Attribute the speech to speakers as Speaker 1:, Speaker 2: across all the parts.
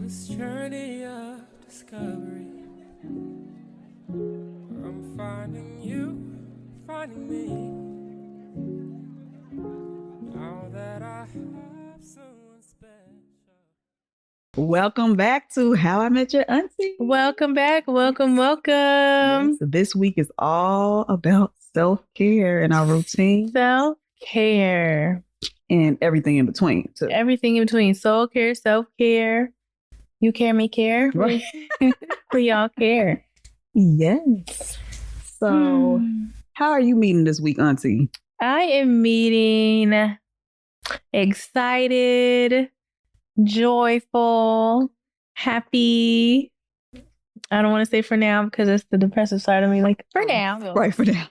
Speaker 1: this journey of discovery. I'm finding you, finding me. Now that I have someone special.
Speaker 2: Welcome back to How I Met Your Auntie.
Speaker 3: Welcome back. Welcome.
Speaker 2: Yes, this week is all about self-care and our routine
Speaker 3: Self-care.
Speaker 2: and everything in between, too.
Speaker 3: Everything in between. Soul care, self-care. You care, me care.
Speaker 2: Right.
Speaker 3: We all care.
Speaker 2: Yes. So, how are you meeting this week, Auntie?
Speaker 3: I am meeting excited, joyful, happy. I don't want to say for now because it's the depressive side of me. Like, for now.
Speaker 2: Right, for now.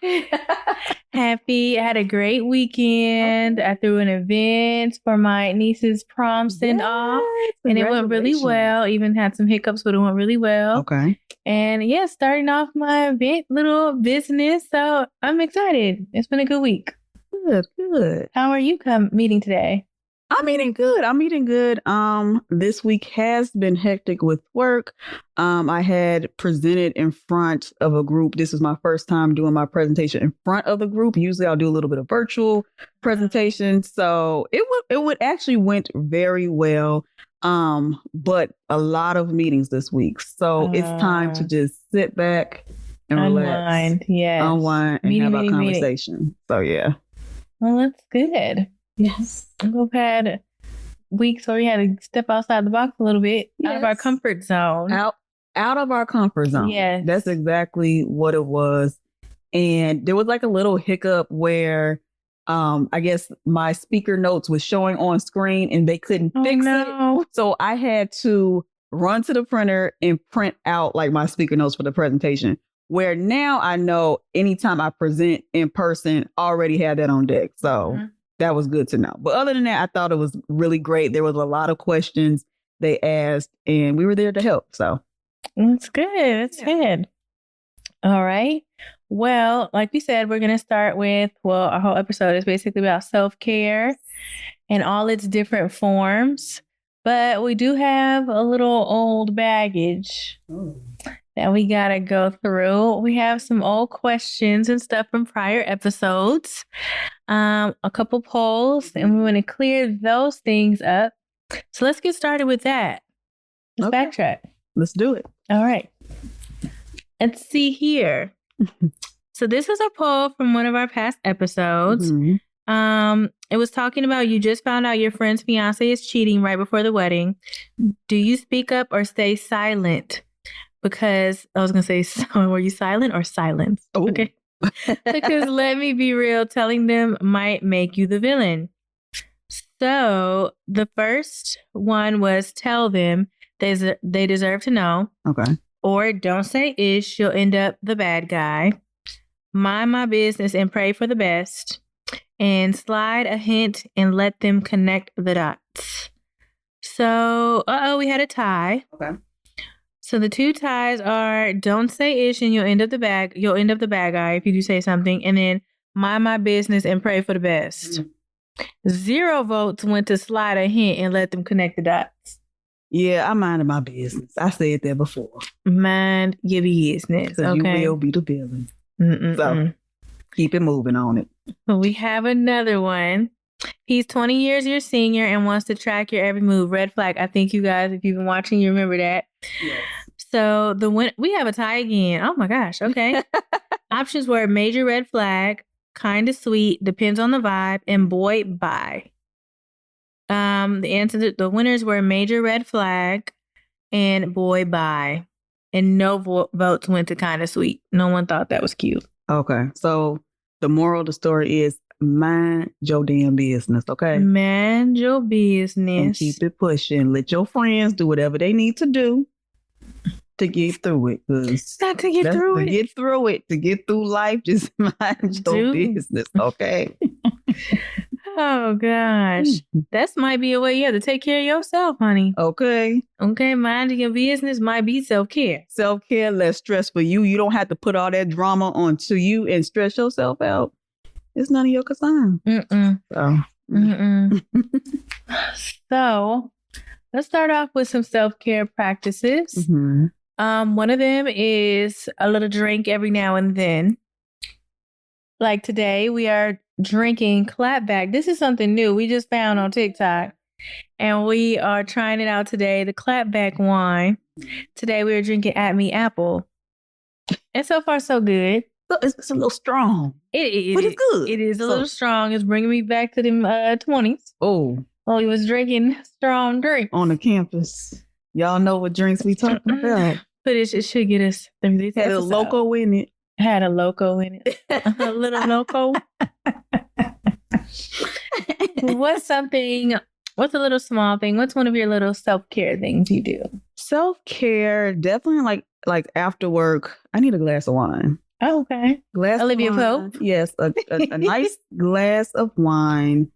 Speaker 3: Happy. I had a great weekend. I threw an event for my niece's prom send-off. And it went really well. Even had some hiccups, but it went really well.
Speaker 2: Okay.
Speaker 3: And yeah, starting off my event, little business. So I'm excited. It's been a good week.
Speaker 2: Good.
Speaker 3: How are you meeting today?
Speaker 2: I'm eating good. This week has been hectic with work. I had presented in front of a group. This is my first time doing my presentation in front of the group. Usually I'll do a little bit of virtual presentation. So it would actually went very well. But a lot of meetings this week. So it's time to just sit back and relax. Unwind and have a conversation. So yeah.
Speaker 3: Well, that's good.
Speaker 2: Yes.
Speaker 3: We've had weeks where we had to step outside the box a little bit, out of our comfort zone.
Speaker 2: Out of our comfort zone.
Speaker 3: Yes.
Speaker 2: That's exactly what it was. And there was like a little hiccup where I guess my speaker notes was showing on screen and they couldn't fix it. So I had to run to the printer and print out like my speaker notes for the presentation. Where now I know anytime I present in person, I already had that on deck. So that was good to know. But other than that, I thought it was really great. There was a lot of questions they asked and we were there to help. So
Speaker 3: that's good. That's good. All right. Well, like we said, we're going to start with, our whole episode is basically about self-care and all its different forms. But we do have a little old baggage that we got to go through. We have some old questions and stuff from prior episodes, a couple polls, and we want to clear those things up. So let's get started with that. Let's backtrack.
Speaker 2: Let's do it.
Speaker 3: All right. Let's see here. So this was a poll from one of our past episodes. It was talking about you just found out your friend's fiance is cheating right before the wedding. Do you speak up or stay silent? Because I was going to say, were you silent or silent?
Speaker 2: Oh.
Speaker 3: Okay. Because let me be real, telling them might make you the villain. So the first one was tell them they deserve to know.
Speaker 2: Okay.
Speaker 3: Or don't say ish, you'll end up the bad guy. Mind my business and pray for the best. And slide a hint and let them connect the dots. So, we had a tie.
Speaker 2: Okay.
Speaker 3: So the two ties are don't say ish and you'll end up the bad guy if you do say something. And then mind my business and pray for the best. 0 votes went to slide a hint and let them connect the dots.
Speaker 2: Yeah, I minded my business. I said that before.
Speaker 3: Mind your business.
Speaker 2: Because
Speaker 3: okay.
Speaker 2: you will be the villain. So keep it moving on it.
Speaker 3: We have another one. He's 20 years your senior and wants to track your every move. Red flag. I think you guys, if you've been watching, you remember that.
Speaker 2: Yes.
Speaker 3: So we have a tie again. Oh my gosh. Okay. Options were major red flag, kind of sweet, depends on the vibe, and boy, bye. The winners were major red flag and boy, bye. And no votes went to kind of sweet. No one thought that was cute.
Speaker 2: Okay. So the moral of the story is mind your damn business, okay?
Speaker 3: Mind your business.
Speaker 2: And keep it pushing. Let your friends do whatever they need to do to get through it.
Speaker 3: Not to get through it.
Speaker 2: To get through it. To get through life, just mind your business, okay?
Speaker 3: Oh, gosh. That might be a way you have to take care of yourself, honey.
Speaker 2: Okay.
Speaker 3: Okay, minding your business might be self-care.
Speaker 2: Self-care, less stress for you. You don't have to put all that drama onto you and stress yourself out. It's none of your concern.
Speaker 3: Mm-mm.
Speaker 2: So.
Speaker 3: Mm-mm. So, let's start off with some self-care practices.
Speaker 2: Mm-hmm.
Speaker 3: One of them is a little drink every now and then. Like today, we are drinking clapback. This is something new we just found on TikTok. And we are trying it out today, the clapback wine. Today, we are drinking At Me Apple. And so far, so good.
Speaker 2: It's a little strong.
Speaker 3: But
Speaker 2: it's good.
Speaker 3: It is a little strong. It's bringing me back to the 20s.
Speaker 2: Oh.
Speaker 3: Well, he was drinking strong drinks.
Speaker 2: On the campus. Y'all know what drinks we talking about.
Speaker 3: But it should get us through this
Speaker 2: Had a loco in it.
Speaker 3: Had a loco in it. A little loco. What's a little small thing? What's one of your little self-care things you do?
Speaker 2: Self-care, definitely like after work, I need a glass of wine.
Speaker 3: Oh, okay.
Speaker 2: Glass
Speaker 3: Olivia
Speaker 2: of wine.
Speaker 3: Pope?
Speaker 2: Yes, a nice glass of wine.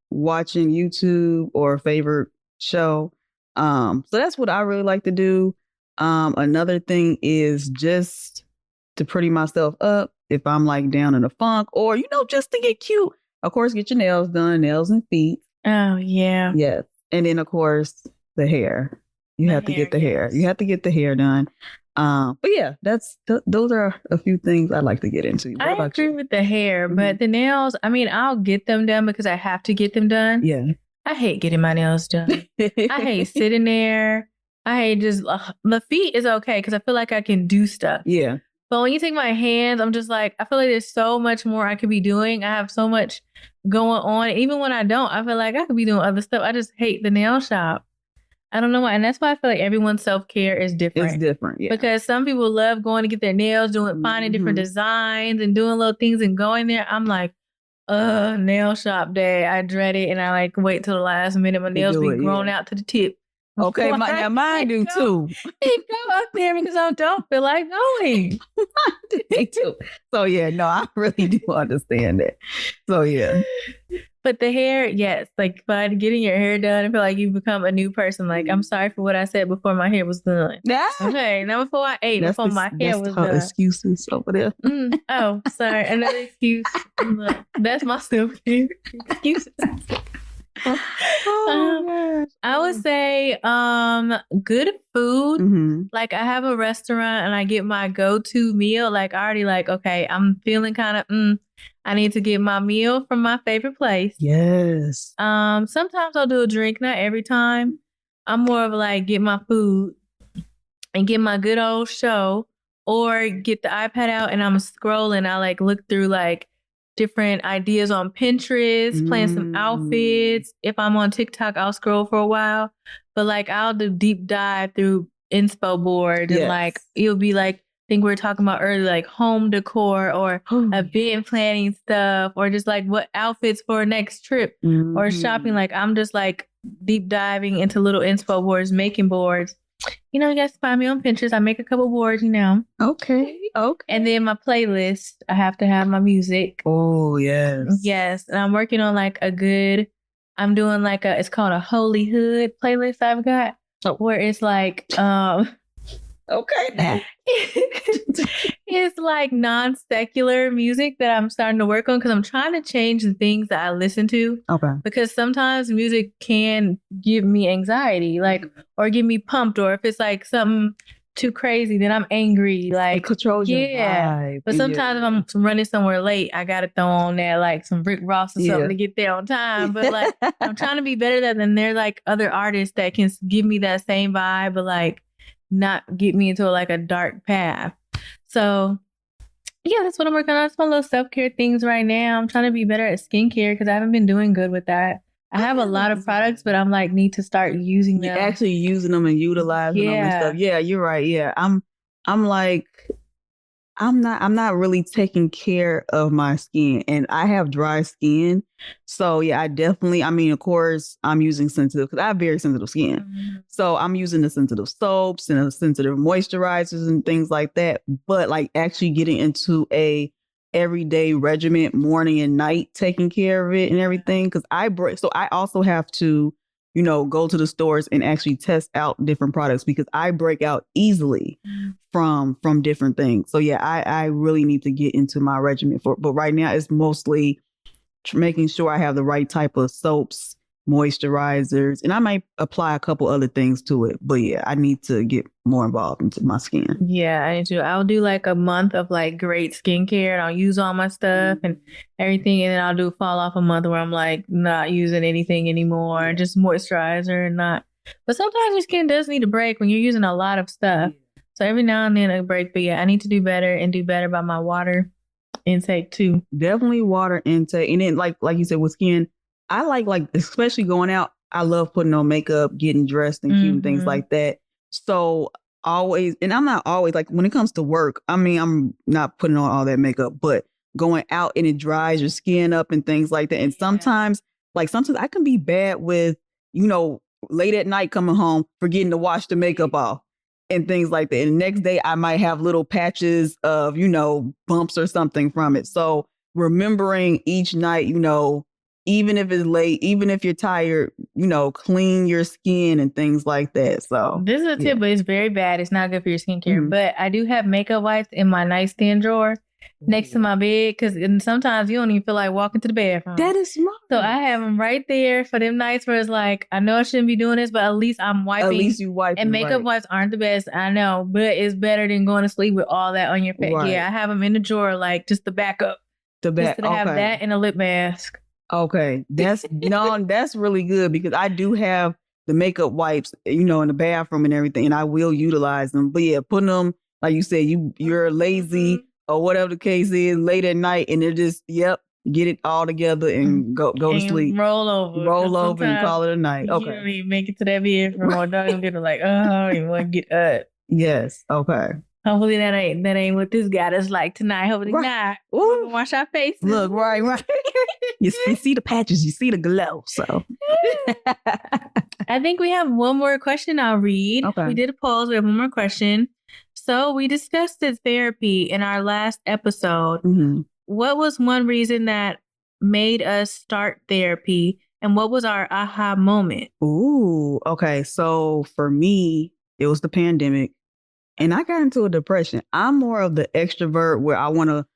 Speaker 2: Watching YouTube or a favorite show. So that's what I really like to do. Another thing is just to pretty myself up if I'm like down in a funk, or just to get cute. Of course, get your nails done, nails and feet.
Speaker 3: Oh yeah.
Speaker 2: Yes. And then of course the hair. You have to get the hair. You have to get the hair done. But yeah, those are a few things I like to get into. What
Speaker 3: I agree with the hair, but the nails, I mean, I'll get them done because I have to get them done.
Speaker 2: Yeah.
Speaker 3: I hate getting my nails done. I hate sitting there. I hate just, the feet is okay because I feel like I can do stuff.
Speaker 2: Yeah.
Speaker 3: But when you take my hands, I'm just like, I feel like there's so much more I could be doing. I have so much going on. Even when I don't, I feel like I could be doing other stuff. I just hate the nail shop. I don't know why. And that's why I feel like everyone's self-care is different.
Speaker 2: It's different, yeah.
Speaker 3: Because some people love going to get their nails, finding different designs and doing little things and going there. I'm like, nail shop day. I dread it. And I like wait till the last minute. My nails be grown out to the tip.
Speaker 2: Okay, mine do too.
Speaker 3: They go up there because I don't feel like going.
Speaker 2: They do. So yeah, no, I really do understand that. So yeah.
Speaker 3: But the hair, yes, like by getting your hair done, I feel like you become a new person. Like, I'm sorry for what I said before my hair was done. Okay, not before I ate, before my hair was done.
Speaker 2: Excuses over there.
Speaker 3: Oh, sorry, another excuse. Look, that's my self-care excuses. I would say good food.
Speaker 2: Mm-hmm.
Speaker 3: Like I have a restaurant and I get my go-to meal. Like I already like, okay, I'm feeling kind of I need to get my meal from my favorite place.
Speaker 2: Yes.
Speaker 3: Sometimes I'll do a drink, not every time. I'm more of like get my food and get my good old show, or get the iPad out and I'm scrolling. I like look through like different ideas on Pinterest, plan some outfits. If I'm on TikTok, I'll scroll for a while. But like I'll do deep dive through inspo board and like it'll be like I think we were talking about earlier, like home decor or event planning stuff, or just like what outfits for a next trip or shopping. Like I'm just like deep diving into little inspo boards, making boards. You guys find me on Pinterest. I make a couple boards,
Speaker 2: Okay.
Speaker 3: And then my playlist, I have to have my music.
Speaker 2: Oh, yes.
Speaker 3: Yes. And I'm working on like I'm doing like it's called a Holy Hood playlist I've got where it's like,
Speaker 2: okay.
Speaker 3: It's like non-secular music that I'm starting to work on because I'm trying to change the things that I listen to.
Speaker 2: Okay.
Speaker 3: Because sometimes music can give me anxiety, like, or get me pumped, or if it's like something too crazy, then I'm angry. Like,
Speaker 2: it controls your vibe.
Speaker 3: But sometimes if I'm running somewhere late, I gotta throw on that like some Rick Ross or something to get there on time. But like, I'm trying to be better than there like other artists that can give me that same vibe, but like not get me into like a dark path. So yeah, that's what I'm working on. That's my little self-care things right now. I'm trying to be better at skincare because I haven't been doing good with that. I have a lot of products, but I'm like need to start using them.
Speaker 2: You're actually using them and utilizing them and stuff. Yeah, you're right. Yeah. I'm like, I'm not really taking care of my skin, and I have dry skin. So yeah, of course I'm using sensitive because I have very sensitive skin. Mm-hmm. So I'm using the sensitive soaps and the sensitive moisturizers and things like that. But like actually getting into a everyday regimen, morning and night, taking care of it and everything. Because so I also have to, go to the stores and actually test out different products because I break out easily from different things. So yeah, I really need to get into my regimen but right now it's mostly making sure I have the right type of soaps moisturizers, and I might apply a couple other things to it. But yeah, I need to get more involved into my skin.
Speaker 3: Yeah, I need to. I'll do like a month of like great skincare and I'll use all my stuff and everything. And then I'll do fall off a month where I'm like not using anything anymore, just moisturizer and not. But sometimes your skin does need a break when you're using a lot of stuff. So every now and then a break. But yeah, I need to do better and do better by my water intake too.
Speaker 2: Definitely water intake. And then like you said with skin, I like especially going out, I love putting on makeup, getting dressed and cute and things like that. So always, and I'm not always like when it comes to work, I mean, I'm not putting on all that makeup, but going out and it dries your skin up and things like that. And sometimes I can be bad with, late at night coming home, forgetting to wash the makeup off and things like that. And the next day I might have little patches of, bumps or something from it. So remembering each night, even if it's late, even if you're tired, clean your skin and things like that. So
Speaker 3: this is a tip, but it's very bad. It's not good for your skincare. But I do have makeup wipes in my nightstand drawer next to my bed because sometimes you don't even feel like walking to the bathroom.
Speaker 2: That is smart.
Speaker 3: So I have them right there for them nights where it's like, I know I shouldn't be doing this, but at least I'm wiping.
Speaker 2: At least you wipe.
Speaker 3: And makeup wipes aren't the best, I know, but it's better than going to sleep with all that on your face. Right. Yeah, I have them in the drawer, like just the backup. Just to have that and a lip mask.
Speaker 2: Okay, that's that's really good because I do have the makeup wipes, in the bathroom and everything, and I will utilize them. But yeah, putting them, like you said, you're lazy or whatever the case is, late at night, and they're just get it all together and go to sleep,
Speaker 3: roll over,
Speaker 2: and call it a night. Okay,
Speaker 3: you don't even make it to that bathroom, or don't get like, oh, I don't even want to get up.
Speaker 2: Yes, okay.
Speaker 3: Hopefully that ain't what this got us like tonight. Hopefully not. Ooh. Wash our faces.
Speaker 2: Look, right. You see the patches, you see the glow. So
Speaker 3: I think we have one more question I'll read. Okay. We did a pause. We have one more question. So we discussed this therapy in our last episode. Mm-hmm. What was one reason that made us start therapy? And what was our aha moment?
Speaker 2: Ooh, okay. So for me, it was the pandemic. And I got into a depression. I'm more of the extrovert where I want to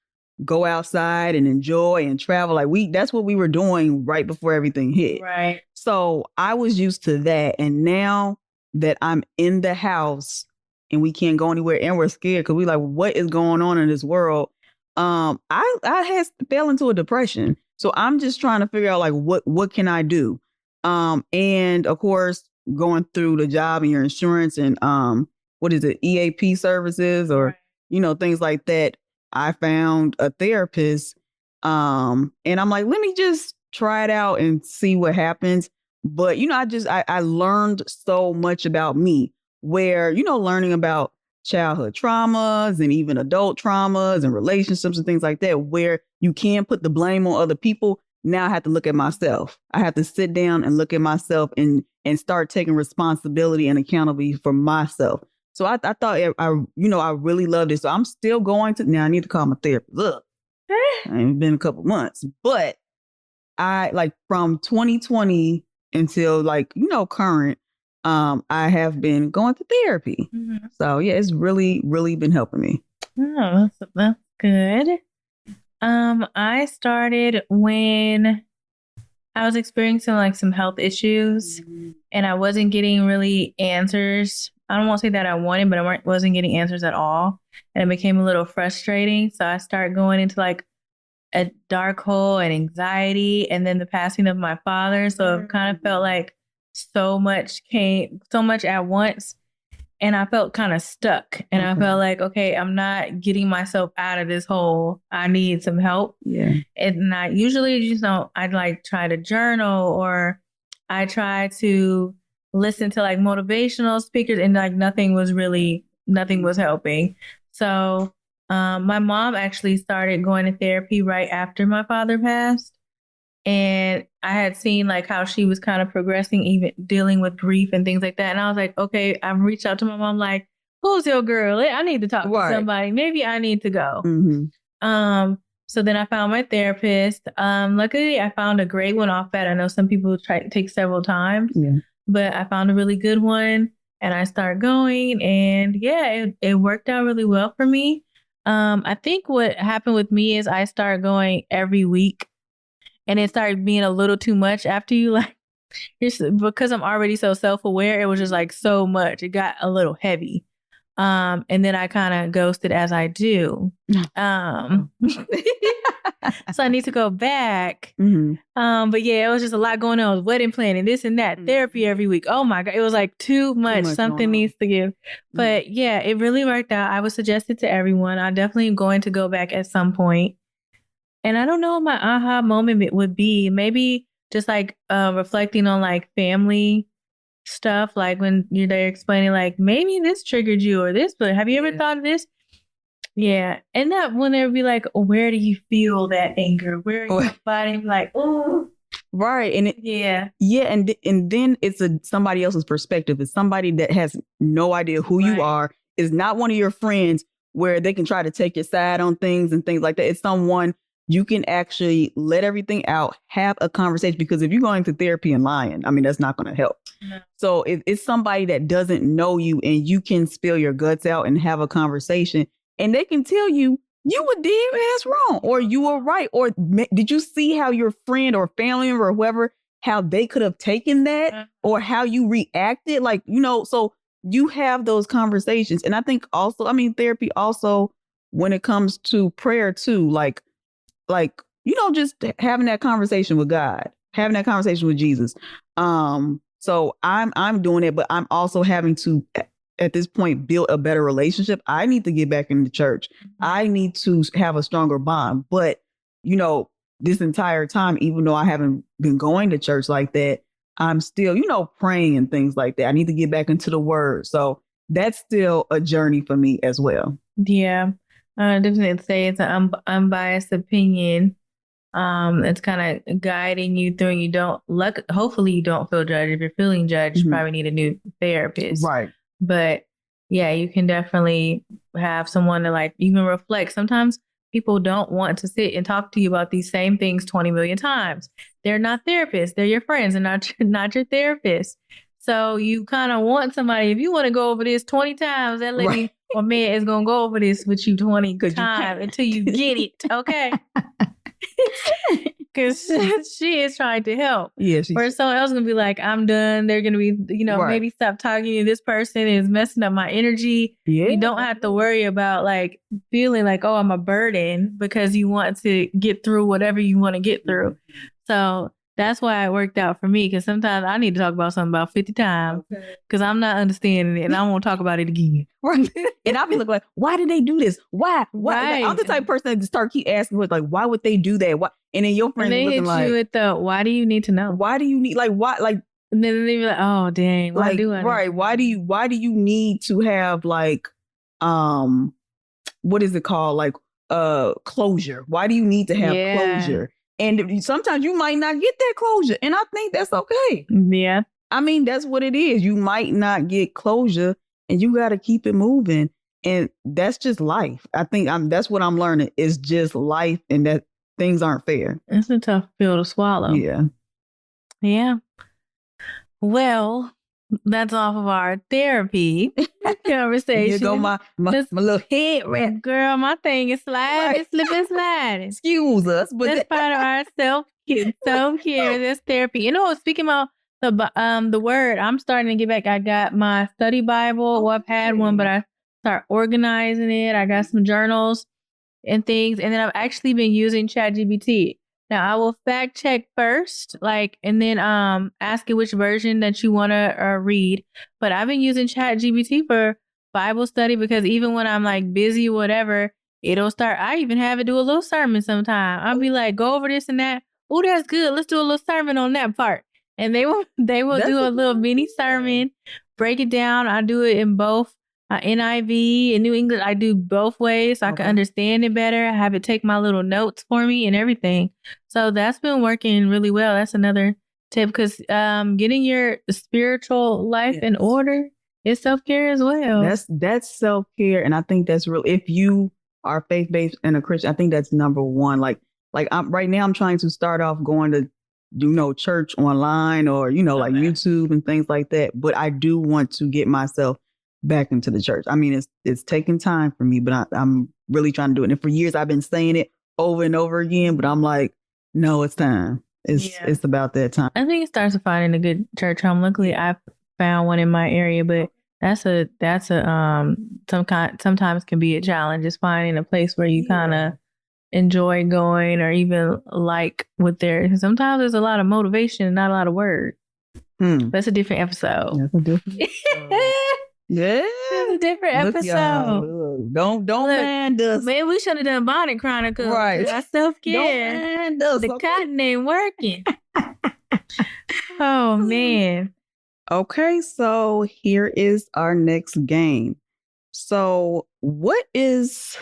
Speaker 2: go outside and enjoy and travel. That's what we were doing right before everything hit.
Speaker 3: Right.
Speaker 2: So I was used to that. And now that I'm in the house and we can't go anywhere and we're scared because we're like, what is going on in this world? I had fell into a depression. So I'm just trying to figure out what can I do? And of course, going through the job and your insurance and what is it, EAP services or, things like that. I found a therapist and I'm like, let me just try it out and see what happens. But, I learned so much about me where, learning about childhood traumas and even adult traumas and relationships and things like that, where you can put the blame on other people. Now I have to look at myself. I have to sit down and look at myself and start taking responsibility and accountability for myself. So I thought I really loved it. So I'm still going to now. I need to call my therapist. Look, it's been a couple months, but I from 2020 until current. I have been going to therapy. Mm-hmm. So yeah, it's really, really been helping me.
Speaker 3: Oh, that's good. I started when I was experiencing some health issues and I wasn't getting really answers. I don't want to say that I wanted, but I wasn't getting answers at all. And it became a little frustrating. So I started going into a dark hole and anxiety and then the passing of my father. So it kind of felt like so much at once. And I felt kind of stuck. And I felt like, okay, I'm not getting myself out of this hole. I need some help.
Speaker 2: Yeah.
Speaker 3: And I usually, I'd try to journal or I try to listen to motivational speakers and nothing was helping. So my mom actually started going to therapy right after my father passed. And I had seen how she was kind of progressing, even dealing with grief and things like that. And I was like, okay, I've reached out to my mom, who's your girl? I need to talk to somebody. Maybe I need to go. Mm-hmm. So then I found my therapist. Luckily, I found a great one off that. I know some people take several times, but I found a really good one and I started going and it worked out really well for me. I think what happened with me is I started going every week and it started being a little too much after you because I'm already so self-aware, it was just like so much. It got a little heavy. And then I kind of ghosted as I do. So I need to go back. But yeah, it was just a lot going on. Wedding planning, this and that, therapy every week. Oh my God. It was like too much. Something needs to give. But yeah, it really worked out. I would suggest it to everyone. I definitely am going to go back at some point. And I don't know what my aha moment would be. Maybe just like reflecting on like family stuff, like when they're explaining like maybe this triggered you or this, but have you ever thought of this? Yeah. And that when they'd be like, where do you feel that anger? Where are you fighting? Like, oh.
Speaker 2: Right. And yeah. And then it's somebody else's perspective. It's somebody that has no idea who you are. It's not one of your friends where they can try to take your side on things and things like that. It's someone you can actually let everything out, have a conversation, because if you're going to therapy and lying, I mean, that's not going to help. No. So if it's somebody that doesn't know you and you can spill your guts out and have a conversation, and they can tell you were dead ass wrong, or you were right, or did you see how your friend or family member or whoever, how they could have taken that, or how you reacted, like, so you have those conversations. And I think also, I mean, therapy also, when it comes to prayer too, like, just having that conversation with God, having that conversation with Jesus. So I'm doing it, but I'm also having to, at this point, build a better relationship. I need to get back into church. I need to have a stronger bond. But, this entire time, even though I haven't been going to church like that, I'm still, praying and things like that. I need to get back into the word. So that's still a journey for me as well.
Speaker 3: Yeah. I definitely say it's an unbiased opinion. It's kind of guiding you through, and hopefully you don't feel judged. If you're feeling judged, you probably need a new therapist.
Speaker 2: Right.
Speaker 3: But yeah, you can definitely have someone to like even reflect. Sometimes people don't want to sit and talk to you about these same things 20 million times. They're not therapists. They're your friends and not your therapist. So you kind of want somebody, if you want to go over this 20 times, that lady or man is going to go over this with you 20 times until you get it. Okay. Because she is trying to help.
Speaker 2: Yeah,
Speaker 3: or someone else is going to be like, I'm done. They're going to be, maybe stop talking to you. This person is messing up my energy. Yeah. You don't have to worry about like feeling like, oh, I'm a burden, because you want to get through whatever you want to get through. So that's why it worked out for me, because sometimes I need to talk about something about 50 times because I'm not understanding it and I won't talk about it again.
Speaker 2: Right. And I'll be looking like, why did they do this? Why? Right. Like, I'm the type of person that keep asking, like, why would they do that? Why? And then your friends looking like,
Speaker 3: you with the, why do you need to know?
Speaker 2: Why do you need, like, why? Like,
Speaker 3: and then they be like, oh, dang, why do I?
Speaker 2: Right. Why do you need to have like, what is it called? Like, closure. Why do you need to have closure? And sometimes you might not get that closure. And I think that's okay.
Speaker 3: Yeah.
Speaker 2: I mean, that's what it is. You might not get closure and you got to keep it moving. And that's just life. I think that's what I'm learning. It's just life, and that things aren't fair.
Speaker 3: It's a tough pill to swallow.
Speaker 2: Yeah.
Speaker 3: Yeah. Well, that's off of our therapy conversation.
Speaker 2: Here go my little head wrap.
Speaker 3: Girl, my thing is sliding, slipping, sliding.
Speaker 2: Excuse us, but
Speaker 3: that's part of our self-care. That's therapy. Speaking about the word, I'm starting to get back. I got my study Bible. Well, I've had one, but I start organizing it. I got some journals and things, and then I've actually been using ChatGPT. Now, I will fact check first, and then ask it which version that you want to read. But I've been using ChatGPT for Bible study, because even when I'm busy or whatever, it'll start. I even have it do a little sermon sometime. I'll be like, go over this and that. Oh, that's good. Let's do a little sermon on that part. And they will do a little mini sermon, break it down. I do it in both NIV and New English. I do both ways so I can understand it better. I have it take my little notes for me and everything. So that's been working really well. That's another tip, because getting your spiritual life in order is self-care as well.
Speaker 2: That's self-care. And I think that's real. If you are faith-based and a Christian, I think that's number one. Right now I'm trying to start off going to church online or, like YouTube and things like that. But I do want to get myself back into the church. I mean, it's taking time for me, but I'm really trying to do it. And for years I've been saying it over and over again, but I'm like, no, it's time. It's about that time.
Speaker 3: I think it starts with finding a good church home. Luckily, I found one in my area, but that's a sometimes can be a challenge. Just finding a place where you kind of enjoy going, or even like with their. Sometimes there's a lot of motivation and not a lot of words. That's a different episode.
Speaker 2: That's a different episode. Yeah,
Speaker 3: it's a different episode.
Speaker 2: Don't mind us.
Speaker 3: Man, we should have done Bonnet Chronicles.
Speaker 2: Right.
Speaker 3: I self-care.
Speaker 2: Don't mind us.
Speaker 3: The cotton ain't working. Oh man.
Speaker 2: Okay, so here is our next game. So, what is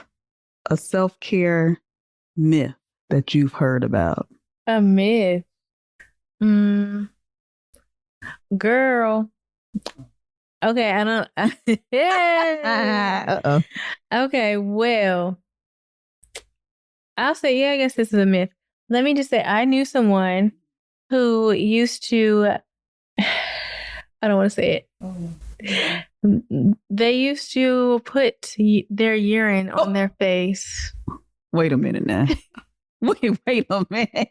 Speaker 2: a self-care myth that you've heard about?
Speaker 3: A myth. Girl. Okay, I don't.
Speaker 2: Uh-oh.
Speaker 3: Okay, well, I'll say, yeah, I guess this is a myth. Let me just say, I knew someone who used to, I don't want to say it. They used to put their urine on their face.
Speaker 2: Wait a minute now. Wait a minute.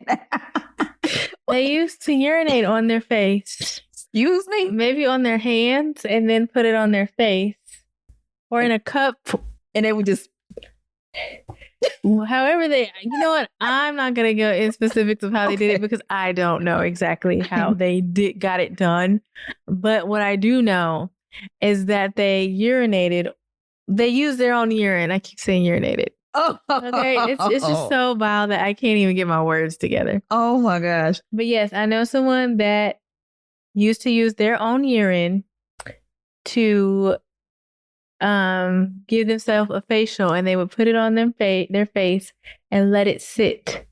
Speaker 3: They used to urinate on their face.
Speaker 2: Excuse me?
Speaker 3: Maybe on their hands and then put it on their face. Or in a cup.
Speaker 2: And they would just...
Speaker 3: However they... You know what? I'm not going to go in specifics of how they did it because I don't know exactly how they got it done. But what I do know is that they urinated. They used their own urine. I keep saying urinated.
Speaker 2: Oh,
Speaker 3: okay. It's just so wild that I can't even get my words together.
Speaker 2: Oh my gosh.
Speaker 3: But yes, I know someone that used to use their own urine to give themselves a facial, and they would put it on their face and let it sit.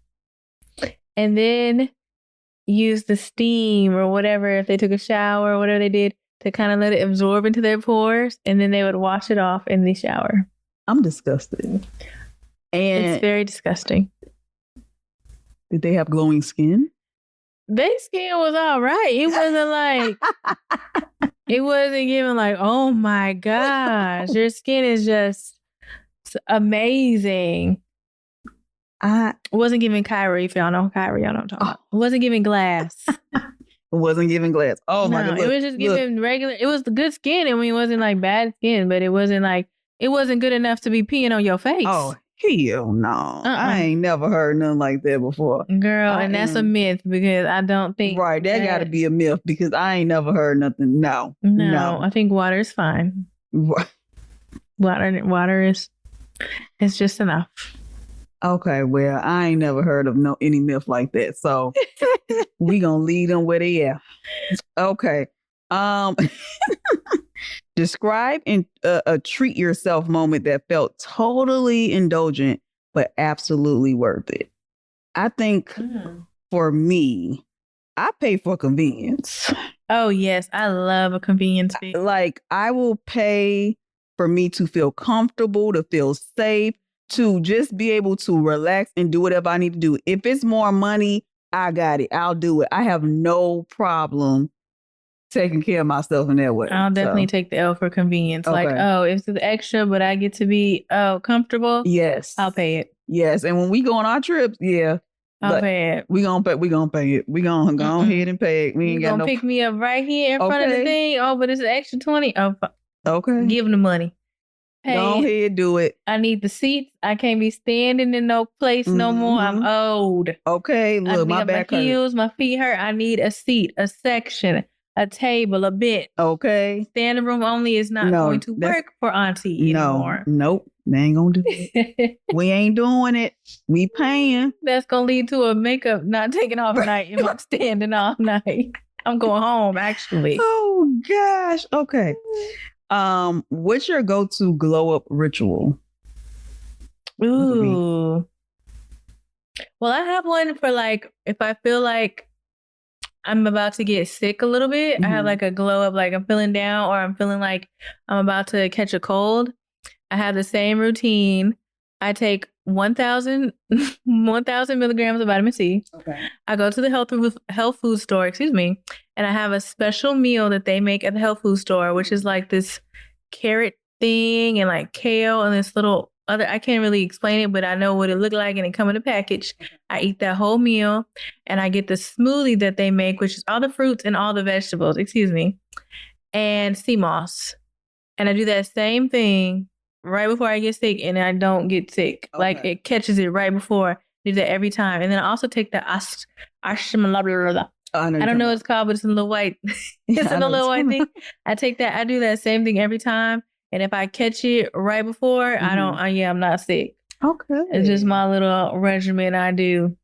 Speaker 3: And then use the steam or whatever, if they took a shower or whatever they did, to kind of let it absorb into their pores, and then they would wash it off in the shower.
Speaker 2: I'm disgusted. And
Speaker 3: it's very disgusting.
Speaker 2: Did they have glowing skin?
Speaker 3: Their skin was all right. It wasn't like, it wasn't giving like, oh my gosh, your skin is just amazing. It wasn't giving Kyrie, if y'all know Kyrie, y'all don't talk about. It wasn't giving glass.
Speaker 2: It wasn't giving glass. Oh my God.
Speaker 3: It was just giving regular, it was the good skin. I mean, it wasn't like bad skin, but it wasn't like, it wasn't good enough to be peeing on your face.
Speaker 2: Oh, hell no. I ain't never heard nothing like that before.
Speaker 3: Girl, and that's a myth because I don't think.
Speaker 2: Right, that got to be a myth because I ain't never heard nothing. No.
Speaker 3: I think water is fine. Water is just enough.
Speaker 2: Okay, well, I ain't never heard of any myth like that. So we gonna leave them where they are. Okay. Describe a treat yourself moment that felt totally indulgent, but absolutely worth it. I think for me, I pay for convenience.
Speaker 3: Oh, yes. I love a convenience fee.
Speaker 2: Like, I will pay for me to feel comfortable, to feel safe, to just be able to relax and do whatever I need to do. If it's more money, I got it. I'll do it. I have no problem taking care of myself in that way.
Speaker 3: I'll definitely take the L for convenience. Okay. Like, if it's extra, but I get to be comfortable.
Speaker 2: Yes.
Speaker 3: I'll pay it.
Speaker 2: Yes. And when we go on our trips,
Speaker 3: I'll pay it.
Speaker 2: We gonna pay it. We gonna go ahead and pay it. We ain't got no
Speaker 3: pick me up right here in front of the thing. Oh, but it's an extra 20. Oh,
Speaker 2: okay.
Speaker 3: Give them the money. Pay
Speaker 2: go ahead, do it.
Speaker 3: I need the seats. I can't be standing in no place no more. I'm old.
Speaker 2: Okay, look, my back hurts.
Speaker 3: My heels, my feet hurt. I need a seat, a section, a table, a bench.
Speaker 2: Okay.
Speaker 3: Standing room only is not going to work for Auntie anymore.
Speaker 2: Nope. They ain't gonna do it. We ain't doing it. We paying.
Speaker 3: That's gonna lead to a makeup not taking off night if I'm standing all night. I'm going home, actually.
Speaker 2: Oh gosh. Okay. What's your go-to glow up ritual?
Speaker 3: Ooh. Well, I have one for like if I feel like I'm about to get sick a little bit. I have like a glow up, like I'm feeling down or I'm feeling like I'm about to catch a cold. I have the same routine. I take 1,000 milligrams of vitamin C. Okay. I go to the health food store, and I have a special meal that they make at the health food store, which is like this carrot thing and like kale and this little I can't really explain it, but I know what it looked like and it come in a package. I eat that whole meal and I get the smoothie that they make, which is all the fruits and all the vegetables, and sea moss. And I do that same thing right before I get sick and I don't get sick. Okay. Like it catches it right before. I do that every time. And then I also take the I don't know what it's called, but it's a little white. It's a little white thing. I take that. I do that same thing every time. And if I catch it right before, I'm not sick. Okay. It's just my little regimen I do.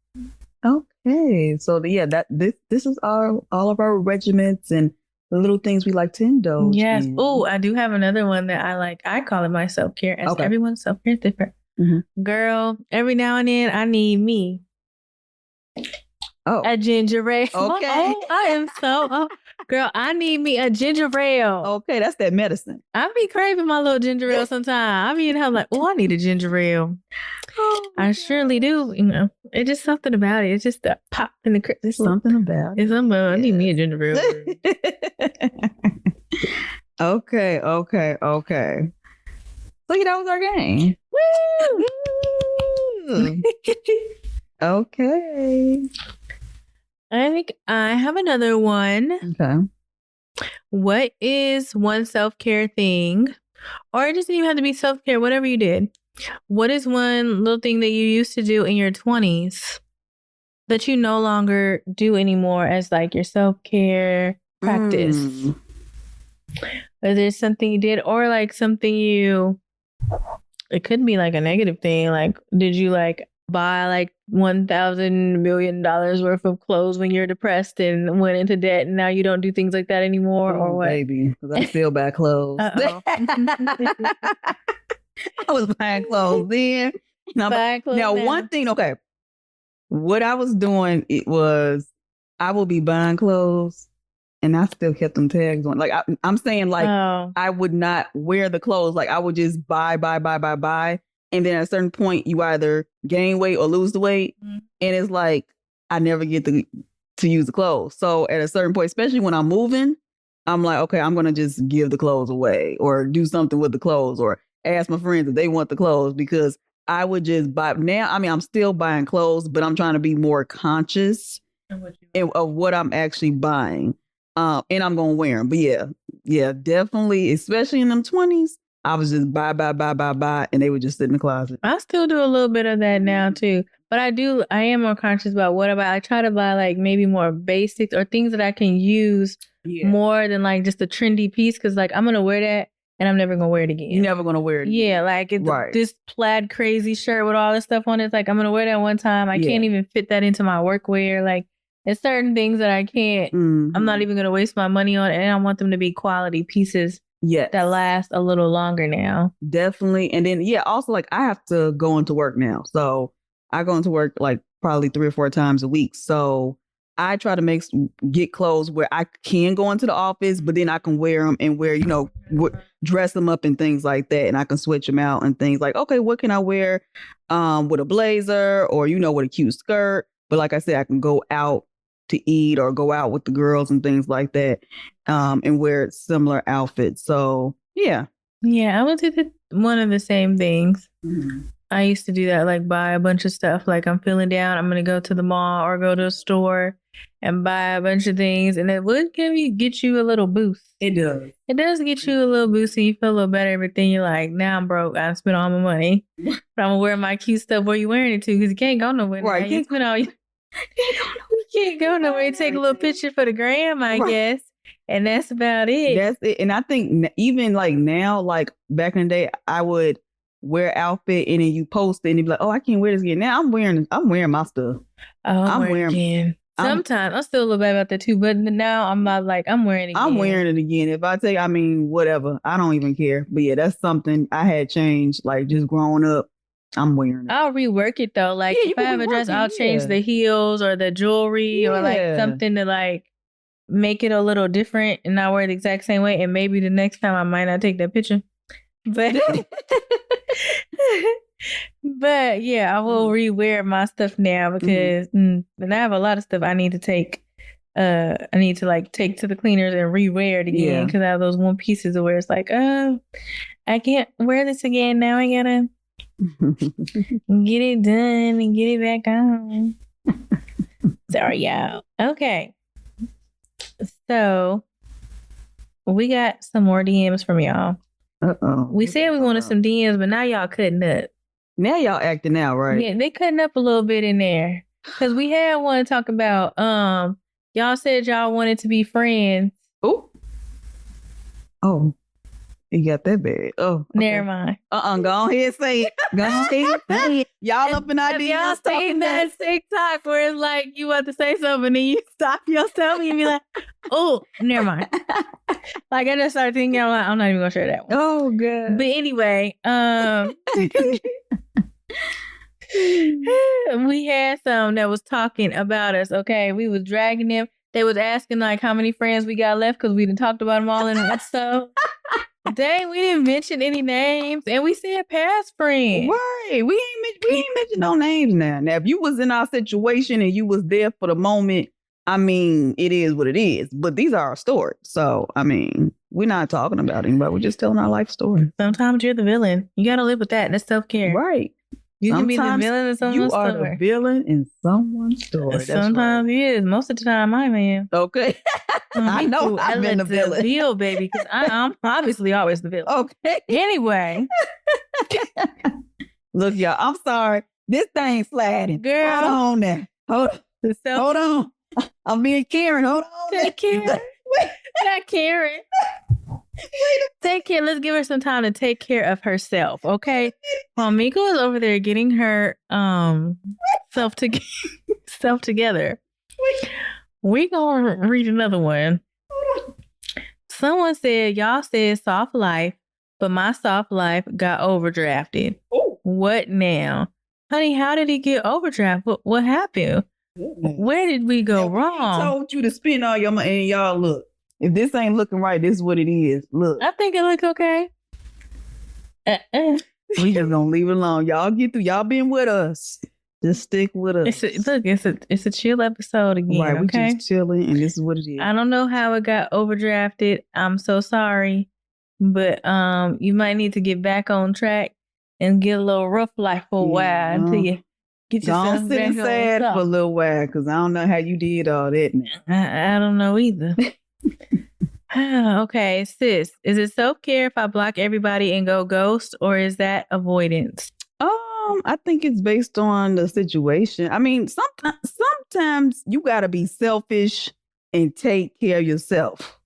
Speaker 2: Okay. So this is all of our regiments and the little things we like to indulge.
Speaker 3: Yes. Oh, I do have another one that I like. I call it my self-care. As everyone's self-care is different. Mm-hmm. Girl, every now and then I need me a ginger ale. Okay. Oh, I am so girl, I need me a ginger ale.
Speaker 2: Okay, that's that medicine.
Speaker 3: I be craving my little ginger ale sometimes. I be in hell like, I need a ginger ale. I surely do. You know, it's just something about it. It's just a pop in the crib.
Speaker 2: There's something about it.
Speaker 3: It's something. I need me a ginger ale.
Speaker 2: Okay. So that was our game. Woo! Okay.
Speaker 3: I think I have another one.
Speaker 2: Okay.
Speaker 3: What is one self-care thing? Or it doesn't even have to be self-care, whatever you did. What is one little thing that you used to do in your 20s that you no longer do anymore as like your self-care practice? Whether it's something you did or like something it could be like a negative thing. Like, did you like buy like $1,000 million worth of clothes when you're depressed and went into debt and now you don't do things like that anymore? Or what?
Speaker 2: Baby, because I still buy clothes. I was buying clothes then. Now, one thing, okay. What I was doing, it was I would be buying clothes and I still kept them tags on. Like I'm saying, like I would not wear the clothes. Like I would just buy. And then at a certain point, you either gain weight or lose the weight. Mm-hmm. And it's like, I never get to use the clothes. So at a certain point, especially when I'm moving, I'm like, okay, I'm going to just give the clothes away or do something with the clothes or ask my friends if they want the clothes, because I would just buy. Now, I mean, I'm still buying clothes, but I'm trying to be more conscious of what I'm actually buying. And I'm going to wear them. But yeah, definitely, especially in them 20s. I was just buy, and they would just sit in the closet.
Speaker 3: I still do a little bit of that now too. But I am more conscious about what I buy. I try to buy like maybe more basics or things that I can use more than like just a trendy piece. Cause like I'm going to wear that and I'm never going to wear it again.
Speaker 2: You're never going to wear it again.
Speaker 3: Yeah. Like this plaid crazy shirt with all this stuff on it. It's like, I'm going to wear that one time. I can't even fit that into my workwear. Like it's certain things that I can't, I'm not even going to waste my money on. And I want them to be quality pieces.
Speaker 2: Yes.
Speaker 3: That lasts a little longer now.
Speaker 2: Definitely. And then, also like I have to go into work now. So I go into work like probably 3 or 4 times a week. So I try to get clothes where I can go into the office, but then I can wear them and wear, dress them up and things like that. And I can switch them out and things like, okay, what can I wear with a blazer or, with a cute skirt? But like I said, I can go out to eat or go out with the girls and things like that and wear similar outfits. So I
Speaker 3: would do one of the same things. I used to do that, like buy a bunch of stuff. Like I'm feeling down, I'm gonna go to the mall or go to a store and buy a bunch of things, and it would get you a little boost.
Speaker 2: It
Speaker 3: does get you a little boost, and you feel a little better. But then you're like, now I'm broke, I spent all my money, but I'm gonna wear my cute stuff. Where you wearing it to? Because you can't go nowhere.
Speaker 2: Right,
Speaker 3: you spent all you can't go nowhere. Take a little picture for the gram, I guess. And that's about it.
Speaker 2: That's it. And I think even like now, like back in the day, I would wear outfit and then you post it and you'd be like, oh, I can't wear this again. Now I'm wearing my stuff.
Speaker 3: Oh, I'm wearing again. Sometimes I'm still a little bad about that too, but now I'm not like, I'm wearing it again.
Speaker 2: I'm wearing it again. If I tell you, whatever. I don't even care. But yeah, that's something I had changed, like just growing up. I'm wearing it.
Speaker 3: I'll rework it though. Like if I have a dress, I'll change the heels or the jewelry or like something to like make it a little different and not wear it the exact same way. And maybe the next time I might not take that picture. But but yeah, I will rewear my stuff now because and I have a lot of stuff I need to take. I need to like take to the cleaners and rewear it again because I have those one pieces where it's like, I can't wear this again. Now I gotta Get it done and get it back on. Sorry, y'all. Okay. So we got some more DMs from y'all. We said we wanted some DMs, but now y'all cutting up.
Speaker 2: Now y'all acting out, right?
Speaker 3: Yeah, they cutting up a little bit in there. Because we had one to talk about, y'all said y'all wanted to be friends.
Speaker 2: Oh, you got that bad. Oh, okay.
Speaker 3: Never mind.
Speaker 2: Go ahead and say it. Go ahead and say it. Y'all up in our DMs.
Speaker 3: Y'all seen that TikTok where it's like you want to say something and then you stop yourself and you be like, oh, never mind. Like I just started thinking, I'm not even gonna share that one.
Speaker 2: Oh god.
Speaker 3: But anyway, we had some that was talking about us. Okay, we was dragging them. They was asking like how many friends we got left because we done talked about them all in the episode. Dang, we didn't mention any names, and we said past friends.
Speaker 2: Right, we ain't mention no names now. Now, if you was in our situation and you was there for the moment, I mean, it is what it is. But these are our stories, so I mean, we're not talking about anybody. We're just telling our life story.
Speaker 3: Sometimes you're the villain. You got to live with that. That's self-care.
Speaker 2: Right.
Speaker 3: You can be the villain in someone's story.
Speaker 2: You are the villain in someone's story.
Speaker 3: Sometimes you is. Most of the time, I am.
Speaker 2: Okay. I know I've been the villain.
Speaker 3: Deal, baby, because I'm obviously always the villain.
Speaker 2: Okay.
Speaker 3: Anyway.
Speaker 2: Look, y'all, I'm sorry. This thing's sliding.
Speaker 3: Girl.
Speaker 2: Hold on now. Hold on. I'm being Karen. Hold on.
Speaker 3: Take Karen. Not Karen. Take care. Let's give her some time to take care of herself, okay? While Miko is over there getting her self together, we gonna read another one. Someone said, y'all said soft life, but my soft life got overdrafted.
Speaker 2: Ooh.
Speaker 3: What now? Honey, how did it get overdrafted? What happened? Where did we go wrong?
Speaker 2: I told you to spend all your money, and y'all look. If this ain't looking right, this is what it is. Look.
Speaker 3: I think it look okay.
Speaker 2: We just gonna leave it alone. Y'all get through. Y'all been with us. Just stick with us.
Speaker 3: It's a chill episode again.
Speaker 2: Right, we
Speaker 3: okay?
Speaker 2: just chilling, and this is what it is.
Speaker 3: I don't know how it got overdrafted. I'm so sorry, but you might need to get back on track and get a little rough life for a while until you get yourself
Speaker 2: don't sit and sad for a little while because I don't know how you did all that.
Speaker 3: I don't know either. Okay, sis, is it self-care if I block everybody and go ghost, or is that avoidance?
Speaker 2: I think it's based on the situation. I mean, sometimes you got to be selfish and take care of yourself.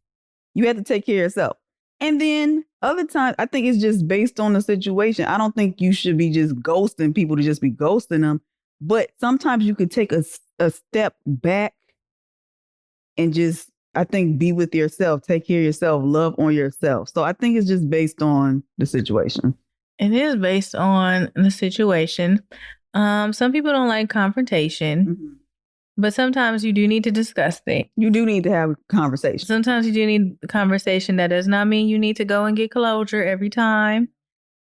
Speaker 2: You have to take care of yourself. And then other times, I think it's just based on the situation. I don't think you should be just ghosting people to just be ghosting them. But sometimes you could take a step back and just, I think, be with yourself, take care of yourself, love on yourself. So I think it's just based on the situation.
Speaker 3: It is based on the situation. Some people don't like confrontation, but sometimes you do need to discuss things.
Speaker 2: You do need to have a conversation.
Speaker 3: Sometimes you do need a conversation. That does not mean you need to go and get closure every time.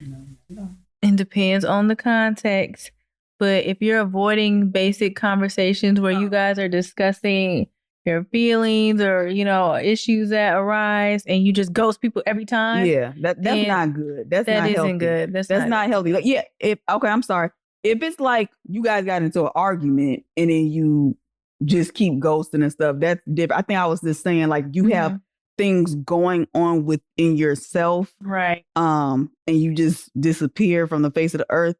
Speaker 3: No. It depends on the context. But if you're avoiding basic conversations where you guys are discussing your feelings or, issues that arise and you just ghost people every time.
Speaker 2: Yeah, that's not good. That not
Speaker 3: isn't
Speaker 2: healthy.
Speaker 3: Good. That's
Speaker 2: not healthy. Like, yeah, I'm sorry. If it's like you guys got into an argument and then you just keep ghosting and stuff, that's different. I think I was just saying like you have things going on within yourself.
Speaker 3: Right.
Speaker 2: And you just disappear from the face of the earth.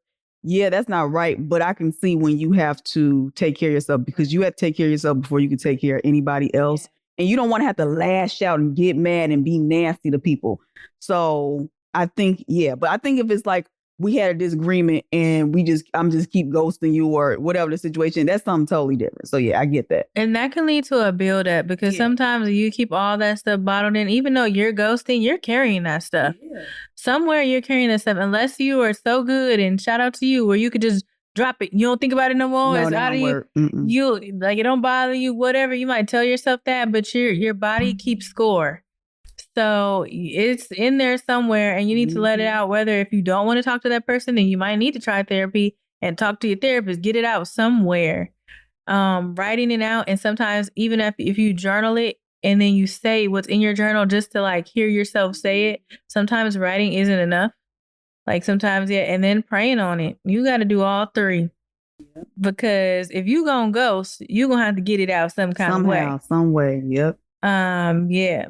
Speaker 2: Yeah, that's not right. But I can see when you have to take care of yourself because you have to take care of yourself before you can take care of anybody else. Yeah. And you don't want to have to lash out and get mad and be nasty to people. So I think, but I think if it's like we had a disagreement and I'm just keep ghosting you or whatever the situation, that's something totally different. So yeah, I get that.
Speaker 3: And that can lead to a build up because sometimes you keep all that stuff bottled in, even though you're ghosting, you're carrying that stuff. Yeah. Somewhere you're carrying that stuff, unless you are so good, and shout out to you, where you could just drop it. You don't think about it no more. It's out of you. You like it don't bother you, whatever. You might tell yourself that, but your body keeps score. So it's in there somewhere and you need to let it out. Whether if you don't want to talk to that person, then you might need to try therapy and talk to your therapist, get it out somewhere. Writing it out. And sometimes even if you journal it and then you say what's in your journal just to like hear yourself say it, sometimes writing isn't enough. Like sometimes, yeah, and then praying on it. You got to do all three. Because if you gonna ghost, you gonna have to get it out some kind of way.
Speaker 2: Somehow, some way. Yep.
Speaker 3: Yeah.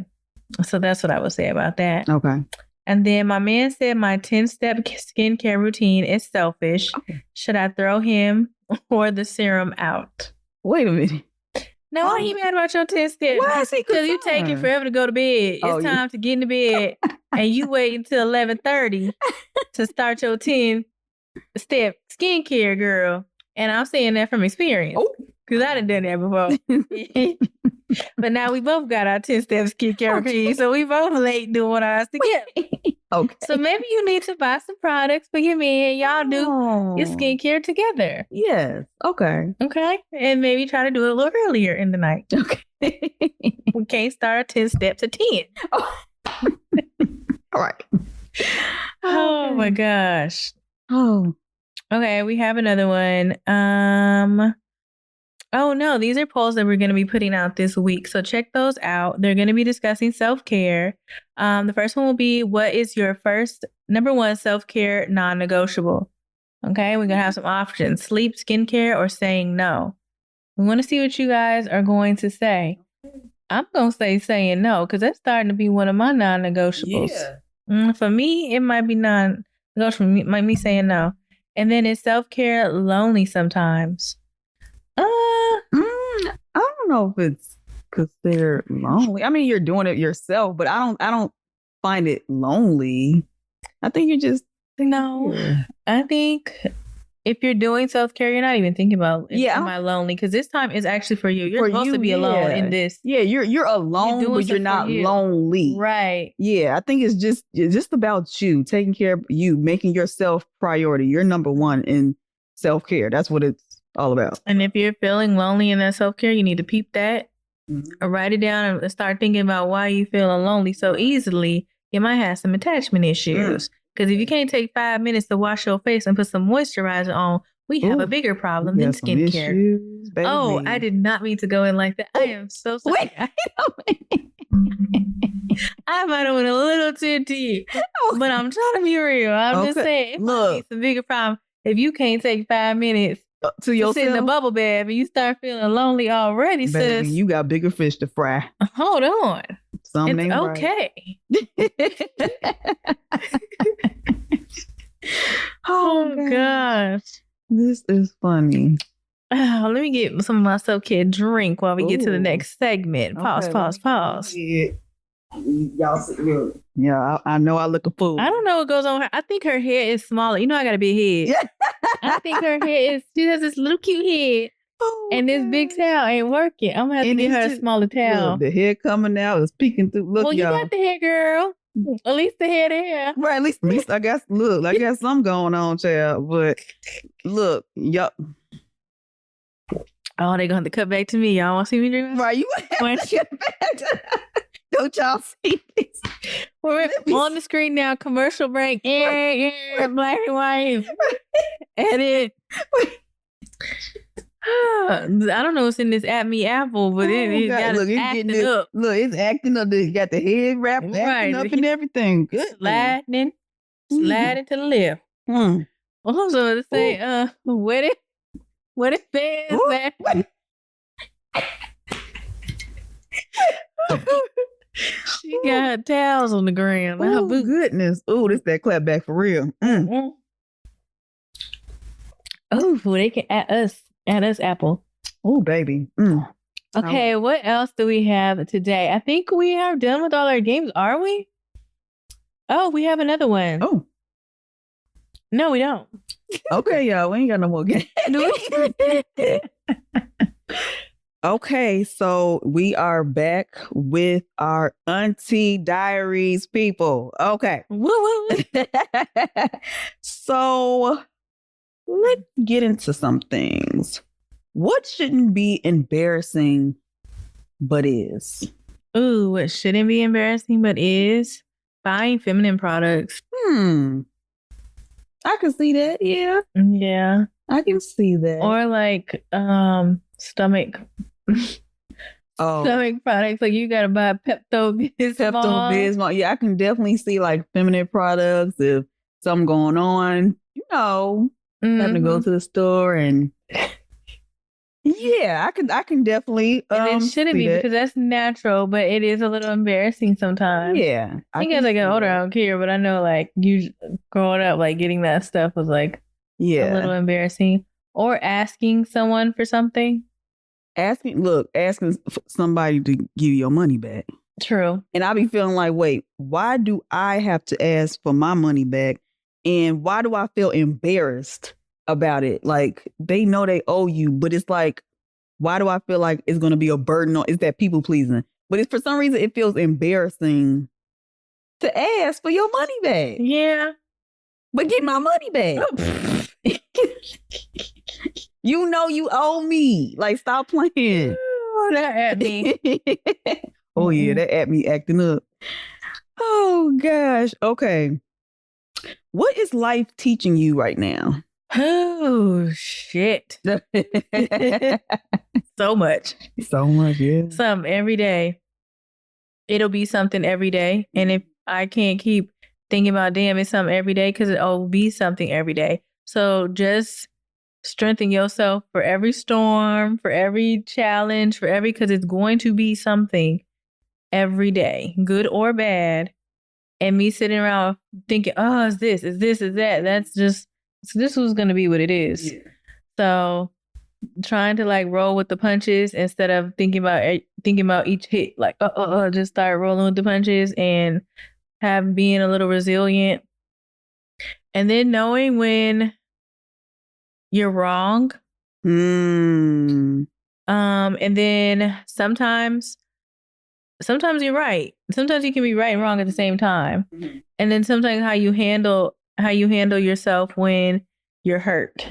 Speaker 3: So that's what I would say about that.
Speaker 2: Okay.
Speaker 3: And then my man said my 10-step skincare routine is selfish.
Speaker 2: Okay.
Speaker 3: Should I throw him or the serum out?
Speaker 2: Wait a minute.
Speaker 3: Now, why are you mad about your 10 steps?
Speaker 2: Why is he
Speaker 3: Because you take it forever to go to bed. It's time to get into bed. And you wait until 11:30 to start your 10-step skincare, girl. And I'm saying that from experience. Because I done that before. But now we both got our 10-step skincare routine. So we both late doing ours together.
Speaker 2: Okay.
Speaker 3: So maybe you need to buy some products for your man. Y'all do your skincare together.
Speaker 2: Yes. Okay.
Speaker 3: Okay. And maybe try to do it a little earlier in the night.
Speaker 2: Okay.
Speaker 3: We can't start 10 steps at 10.
Speaker 2: Oh. All right.
Speaker 3: Oh my gosh.
Speaker 2: Oh.
Speaker 3: Okay, we have another one. Oh no, these are polls that we're going to be putting out this week. So check those out. They're going to be discussing self-care. The first one will be, what is your number one self-care non-negotiable? Okay, we're going to have some options: sleep, skincare, or saying no. We want to see what you guys are going to say. I'm going to say saying no, because that's starting to be one of my non-negotiables. Yeah. For me, it might be non-negotiable. Might me saying no. And then is self-care lonely sometimes?
Speaker 2: I don't know if it's considered lonely. I mean, you're doing it yourself, but I don't find it lonely. I think you're just
Speaker 3: I think if you're doing self-care, you're not even thinking about, am I lonely? Because this time is actually for you. You're supposed to be alone in this.
Speaker 2: Yeah, you're alone, but you're not lonely.
Speaker 3: Right.
Speaker 2: Yeah, I think it's just about you, taking care of you, making yourself priority. You're number one in self-care. That's what it's all about.
Speaker 3: And if you're feeling lonely in that self-care, you need to peep that, or write it down and start thinking about why you feeling lonely so easily. You might have some attachment issues. Because if you can't take 5 minutes to wash your face and put some moisturizer on, we have a bigger problem than skincare. Issues, I did not mean to go in like that. I am so sorry. I might have went a little too deep, but I'm trying to be real. I'm just saying, it might be some bigger problem if you can't take 5 minutes to sit in the bubble bath and you start feeling lonely already.
Speaker 2: Baby, you got bigger fish to fry.
Speaker 3: Hold on.
Speaker 2: Something
Speaker 3: it's okay.
Speaker 2: Right.
Speaker 3: Oh gosh.
Speaker 2: This is funny.
Speaker 3: Let me get some of my self-care drink while we get to the next segment. Pause.
Speaker 2: Y'all see, yeah, I know I look a fool.
Speaker 3: I don't know what goes on with her. I think her hair is smaller. You know I got a big head. I think her hair she has this little cute head. And this big towel ain't working. I'm gonna have to get her a smaller towel.
Speaker 2: Look, the hair coming out is peeking through. Look,
Speaker 3: you got the hair, girl. At least the hair.
Speaker 2: Right, at least I got something going on, child. But look, y'all.
Speaker 3: Oh, they gonna have to cut back to me. Y'all want to see me drink?
Speaker 2: Right, you want to cut back. Don't y'all see this?
Speaker 3: We're on the screen now. Commercial break. Black and white. Edit. I don't know what's in this At Me Apple, but it's acting up.
Speaker 2: Look, it's acting up. You got the head wrapped, acting up and everything. Good.
Speaker 3: Sliding to the left. Also, to say, what it says. She got her towels on the ground.
Speaker 2: Oh, goodness. Oh, this that clap back for real.
Speaker 3: Oh, they can add us Apple.
Speaker 2: Oh, baby.
Speaker 3: Okay, what else do we have today? I think we are done with all our games, are we? Oh, we have another one.
Speaker 2: Oh.
Speaker 3: No, we don't.
Speaker 2: Okay, y'all. We ain't got no more games. Okay, so we are back with our Aunty Diaries, people. Okay. So let's get into some things. What shouldn't be embarrassing but is?
Speaker 3: Ooh, what shouldn't be embarrassing but is? Buying feminine products.
Speaker 2: I can see that. Yeah.
Speaker 3: Yeah.
Speaker 2: I can see that.
Speaker 3: Or like stomach products. Like you gotta buy Pepto-Bismol.
Speaker 2: Yeah, I can definitely see like feminine products. If something going on, having to go to the store and yeah, I can definitely
Speaker 3: and it shouldn't be because that's natural, but it is a little embarrassing sometimes.
Speaker 2: Yeah.
Speaker 3: I think as I get older, I don't care, but I know like you growing up, like getting that stuff was like a little embarrassing. Or asking someone for something.
Speaker 2: Asking somebody to give you your money back.
Speaker 3: True.
Speaker 2: And I be feeling like, wait, why do I have to ask for my money back? And why do I feel embarrassed about it? Like, they know they owe you, but it's like, why do I feel like it's going to be a burden on? Is that people pleasing? But it's for some reason, it feels embarrassing to ask for your money back.
Speaker 3: Yeah.
Speaker 2: But get my money back. You know you owe me. Like, stop playing.
Speaker 3: Oh, that at me.
Speaker 2: Oh, yeah, that at me acting up. Oh, gosh. Okay. What is life teaching you right now?
Speaker 3: Oh, shit. So much.
Speaker 2: So much, yeah.
Speaker 3: Something every day. It'll be something every day. And if I can't keep thinking about, damn, it's something every day, because it'll be something every day. So just strengthen yourself for every storm, for every challenge, because it's going to be something every day, good or bad. And me sitting around thinking, oh, is this, is that? That's just, this was going to be what it is. Yeah. So trying to like roll with the punches instead of thinking about each hit, like, just start rolling with the punches and being a little resilient. And then knowing when you're wrong. And then sometimes you're right. Sometimes you can be right and wrong at the same time. Mm-hmm. And then sometimes how you handle yourself when you're hurt.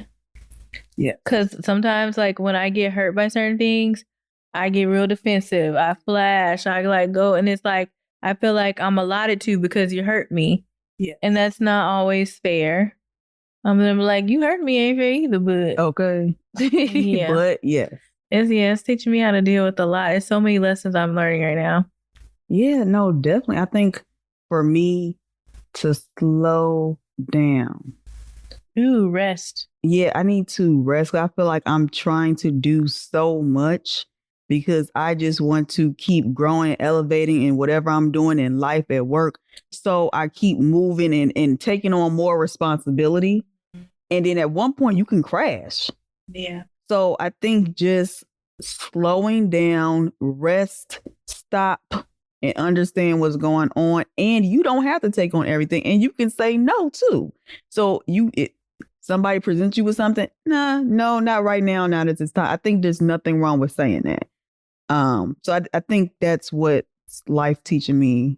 Speaker 3: Yeah. Because sometimes like when I get hurt by certain things, I get real defensive. I flash. I like go, and it's like I feel like I'm allotted to because you hurt me. Yeah. And that's not always fair. I'm gonna be like, you hurt me, ain't fair either, but
Speaker 2: okay.
Speaker 3: Yeah.
Speaker 2: But yeah.
Speaker 3: It's teaching me how to deal with a lot. There's so many lessons I'm learning right now.
Speaker 2: Yeah, no, definitely. I think for me to slow down.
Speaker 3: Ooh, rest.
Speaker 2: Yeah, I need to rest. I feel like I'm trying to do so much because I just want to keep growing, elevating in whatever I'm doing in life, at work. So I keep moving and taking on more responsibility. And then at one point you can crash.
Speaker 3: Yeah.
Speaker 2: So I think just slowing down, rest, stop, and understand what's going on. And you don't have to take on everything. And you can say no too. So somebody presents you with something. No, not right now. Not at this time. I think there's nothing wrong with saying that. So I think that's what life teaching me,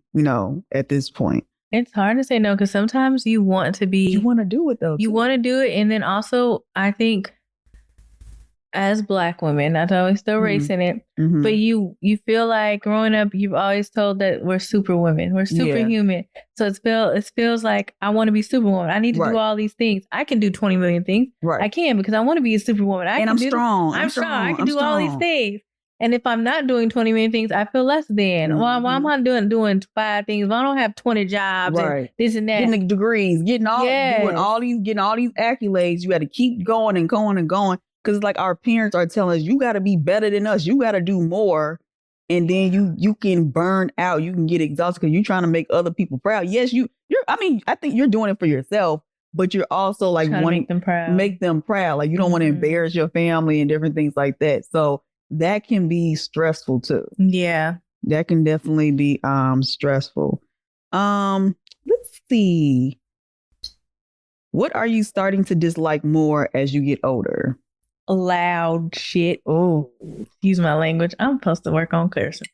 Speaker 2: at this point.
Speaker 3: It's hard to say no because sometimes you want to
Speaker 2: do it though.
Speaker 3: You want to do it. And then also I think as Black women, not to always throw race in it, but you feel like growing up, you've always told that we're super women, we're superhuman. Yeah. So it feels like I want to be superwoman. I need to do all these things. I can do 20 million things. Right. I can because I want to be a superwoman.
Speaker 2: I'm strong.
Speaker 3: I'm strong. I can do all these things. And if I'm not doing 20 million things, I feel less than. Why am I doing 5 things? Why I don't have 20 jobs and this and that?
Speaker 2: Getting the degrees, getting all these accolades. You got to keep going and going and going. Because like our parents are telling us, you got to be better than us. You got to do more. And then you can burn out. You can get exhausted because you're trying to make other people proud. Yes, I think you're doing it for yourself, but you're also like wanting to make them proud. Like you don't want to embarrass your family and different things like that. So that can be stressful too.
Speaker 3: Yeah.
Speaker 2: That can definitely be stressful. Let's see. What are you starting to dislike more as you get older?
Speaker 3: Loud shit. Oh, excuse my language. I'm supposed to work on cursing.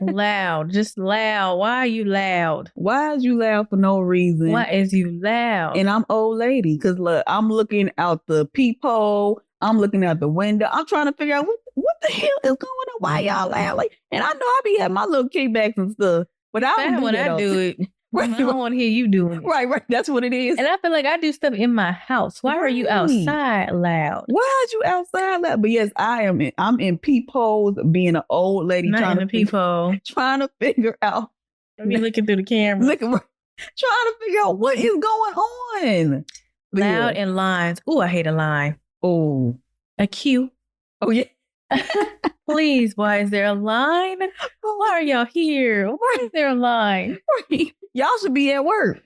Speaker 3: Loud, just loud. Why are you loud?
Speaker 2: Why is you loud for no reason?
Speaker 3: Why is you loud?
Speaker 2: And I'm old lady because look, I'm looking out the peephole. I'm looking out the window. I'm trying to figure out what the hell is going on. Why y'all loud? Like, and I know I be having my little kickbacks and stuff, but I don't do that.
Speaker 3: I do it. Right, I don't want to hear you doing it.
Speaker 2: Right. That's what it is.
Speaker 3: And I feel like I do stuff in my house. Why are you outside loud?
Speaker 2: Why are you outside loud? But yes, I'm in peepholes, being an old lady
Speaker 3: trying to figure out.
Speaker 2: Let me
Speaker 3: looking through the camera.
Speaker 2: trying to figure out what is going on. But
Speaker 3: Loud
Speaker 2: yeah.
Speaker 3: and lines. Ooh, I hate a line.
Speaker 2: Oh.
Speaker 3: A cue.
Speaker 2: Oh, yeah.
Speaker 3: Please, why is there a line? Why are y'all here? Why is there a line?
Speaker 2: Y'all should be at work.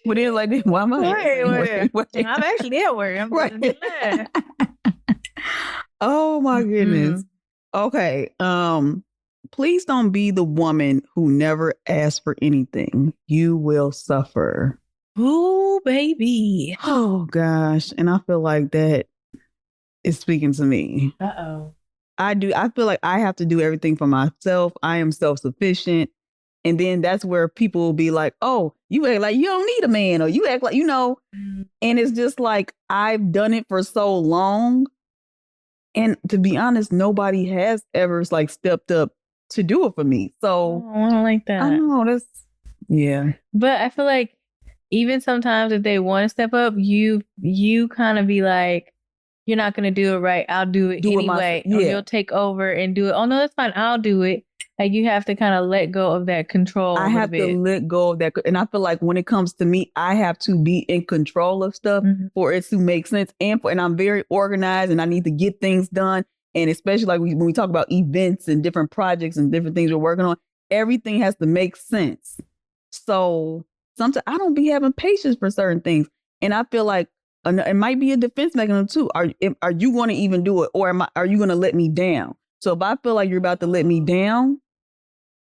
Speaker 2: But then like, why am I?
Speaker 3: Wait. I'm actually at work. I'm
Speaker 2: right. Oh my goodness. Okay. Please don't be the woman who never asks for anything. You will suffer.
Speaker 3: Ooh, baby.
Speaker 2: Oh gosh. And I feel like that is speaking to me.
Speaker 3: Uh-oh.
Speaker 2: I feel like I have to do everything for myself. I am self-sufficient. And then that's where people will be like, oh, you act like you don't need a man, or you act like, and it's just like, I've done it for so long. And to be honest, nobody has ever like stepped up to do it for me. So
Speaker 3: I don't like that.
Speaker 2: I know that's, yeah.
Speaker 3: But I feel like even sometimes if they want to step up, you kind of be like, you're not going to do it right. I'll do it anyway. Or you'll take over and do it. Oh, no, that's fine. I'll do it. Like you have to kind of let go of that control.
Speaker 2: I have to let go of that. And I feel like when it comes to me, I have to be in control of stuff for it to make sense. And I'm very organized and I need to get things done. And especially like when we talk about events and different projects and different things we're working on, everything has to make sense. So sometimes I don't be having patience for certain things. And I feel like it might be a defense mechanism too. Are you going to even do it? Or are you going to let me down? So if I feel like you're about to let me down,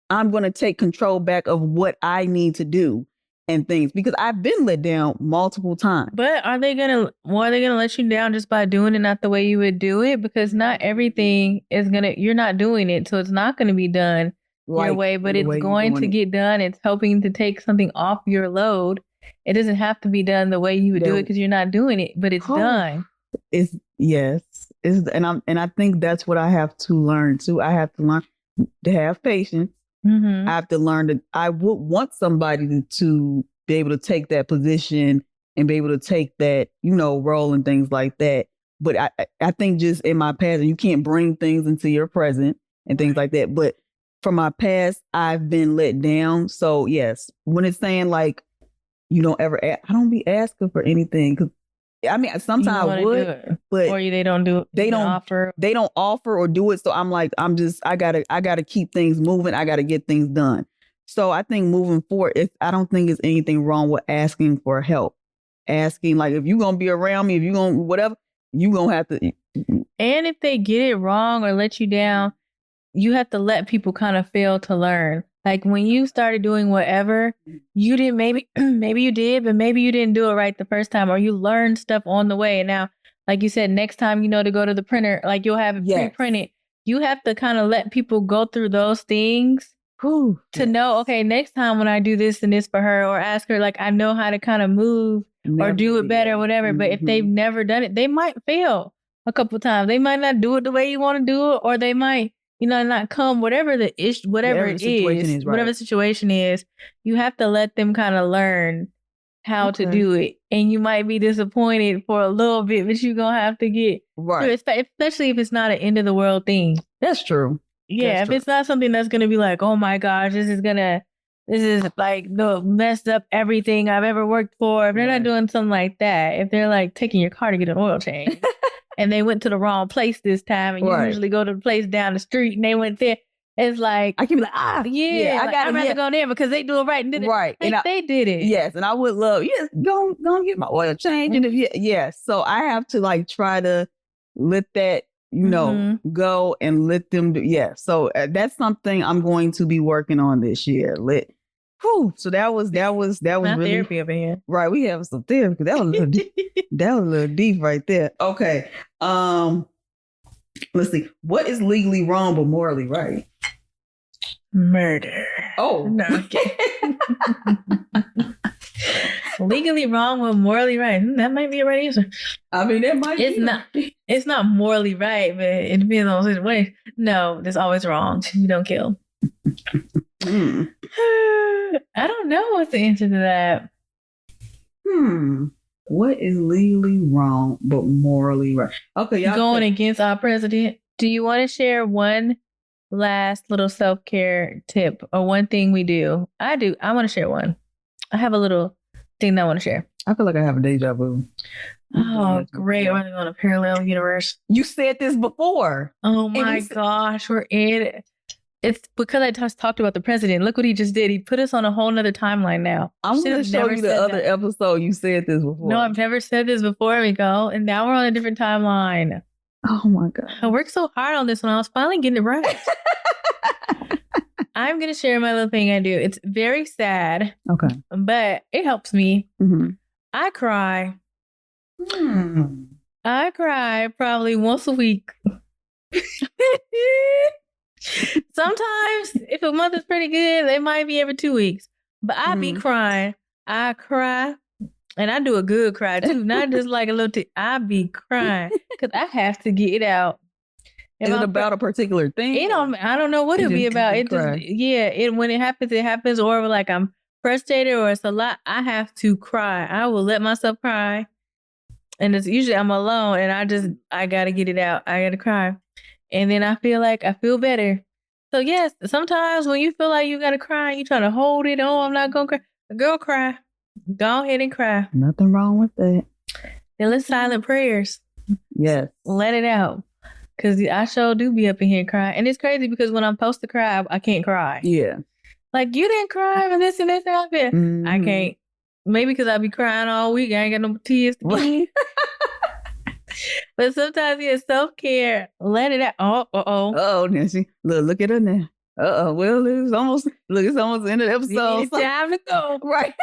Speaker 2: I'm going to take control back of what I need to do and things, because I've been let down multiple times.
Speaker 3: But are they going to let you down just by doing it not the way you would do it? Because not everything is you're not doing it. So it's not going to be done your way, but it's going to get done. It's helping to take something off your load. It doesn't have to be done the way you would do it because you're not doing it, but it's done.
Speaker 2: And I think that's what I have to learn too. I have to learn to have patience. I have to learn that I would want somebody to be able to take that position and be able to take that, role and things like that. But I think just in my past, and you can't bring things into your present and things like that. But from my past, I've been let down. So yes, when it's saying like, you don't ever ask, I don't be asking for anything. Cause I mean, sometimes I would, but
Speaker 3: they don't do it. They don't
Speaker 2: offer or do it. So I'm like, I gotta keep things moving. I gotta get things done. So I think moving forward, I don't think there's anything wrong with asking for help. Asking like, if you're going to be around me, if you're going to whatever, you're going to have to.
Speaker 3: And if they get it wrong or let you down, you have to let people kind of fail to learn. Like when you started doing whatever, you didn't, maybe you did, but maybe you didn't do it right the first time, or you learned stuff on the way. And now, like you said, next time, to go to the printer, like you'll have it pre-printed. You have to kind of let people go through those things to know, okay, next time when I do this and this for her, or ask her, like, I know how to kind of move or do it better or whatever. But if they've never done it, they might fail a couple of times. They might not do it the way you want to do it, or they might not come, whatever the issue, whatever the situation is, you have to let them kind of learn how to do it. And you might be disappointed for a little bit, but you're going to have to get through it, especially if it's not an end of the world thing.
Speaker 2: That's true.
Speaker 3: Yeah. It's not something that's going to be like, oh my gosh, this is like the messed up everything I've ever worked for. If they're not doing something like that, if they're like taking your car to get an oil change. And they went to the wrong place this time, and you usually go to the place down the street, and they went there. It's like,
Speaker 2: I can be like,
Speaker 3: I'd rather go there because they do it right and did it.
Speaker 2: Right.
Speaker 3: Like, and they did it.
Speaker 2: Yes. And I would love, go get my oil change. And so I have to like try to let that, go and let them do. Yeah. So that's something I'm going to be working on this year. So that was
Speaker 3: not
Speaker 2: really
Speaker 3: therapy over here.
Speaker 2: Right. We have some therapy. That was a little deep. That was a little deep right there. Okay. Let's see. What is legally wrong but morally right?
Speaker 3: Murder.
Speaker 2: Oh
Speaker 3: no. Legally wrong but morally right. That might be a right answer.
Speaker 2: I mean, that might.
Speaker 3: It's not morally right, but it depends on the situation. No, that's always wrong. You don't kill. I don't know what's the answer to that.
Speaker 2: What is legally wrong but morally right? Okay, y'all
Speaker 3: going against our president. Do you want to share one last little self-care tip or one thing we do? I do. I want to share one. I have a little thing that I want to share.
Speaker 2: I feel like I have a deja vu.
Speaker 3: Oh, great. We're going to a parallel universe.
Speaker 2: You said this before.
Speaker 3: Oh my gosh, we're in it. It's because I just talked about the president. Look what he just did. He put us on a whole nother timeline now.
Speaker 2: I'm going to show you the other episode you said this before.
Speaker 3: No, I've never said this before. There we go. And now we're on a different timeline.
Speaker 2: Oh my God.
Speaker 3: I worked so hard on this one. I was finally getting it right. I'm going to share my little thing I do. It's very sad.
Speaker 2: Okay.
Speaker 3: But it helps me.
Speaker 2: Mm-hmm.
Speaker 3: I cry. I cry probably once a week. Sometimes, if a month is pretty good, it might be every 2 weeks. But I be crying. I cry. And I do a good cry too. Not just like a little I be crying. Because I have to get it out.
Speaker 2: Is it about a particular thing?
Speaker 3: I don't know what it'll be about. It just, when it happens. Or like I'm frustrated or it's a lot, I have to cry. I will let myself cry. And it's usually I'm alone and I got to get it out. I got to cry. And then I feel better. So yes, sometimes when you feel like you got to cry, you trying to hold it. Oh, I'm not going to cry. Girl, cry. Go ahead and cry.
Speaker 2: Nothing wrong with that.
Speaker 3: And let's silent prayers.
Speaker 2: Yes.
Speaker 3: Let it out. Because I sure do be up in here crying. And it's crazy because when I'm supposed to cry, I can't cry.
Speaker 2: Yeah.
Speaker 3: Like, you didn't cry for this and this happened. Mm-hmm. I can't. Maybe because I be crying all week. I ain't got no tears to cry. But sometimes, self-care. Let it out.
Speaker 2: Uh-oh, Nancy. Look at her now. Well, it's almost the end of the episode.
Speaker 3: It's time to go.
Speaker 2: Right.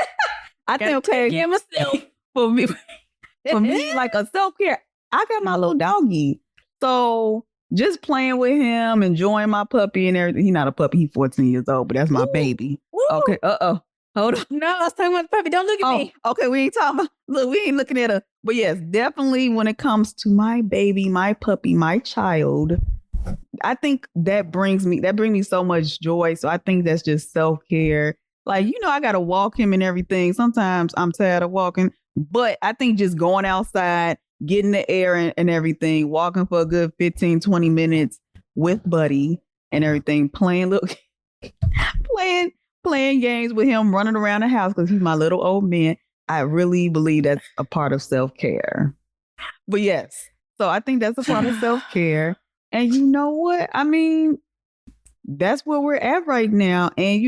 Speaker 2: I think, okay.
Speaker 3: Take myself.
Speaker 2: For me, like a self-care, I got my little doggy. So just playing with him, enjoying my puppy and everything. He's not a puppy. He's 14 years old, but that's my baby.
Speaker 3: Ooh.
Speaker 2: Okay. Hold on.
Speaker 3: No, I was talking about the puppy. Don't look at me.
Speaker 2: Okay. We ain't talking about, we ain't looking at her. But yes, definitely when it comes to my baby, my puppy, my child, I think that brings me so much joy. So I think that's just self-care. Like, I got to walk him and everything. Sometimes I'm tired of walking, but I think just going outside, getting the air and everything, walking for a good 15, 20 minutes with Buddy and everything, playing games with him, running around the house because he's my little old man. I really believe that's a part of self-care. But yes, so I think that's a part of self-care. And you know what? I mean, that's where we're at right now. And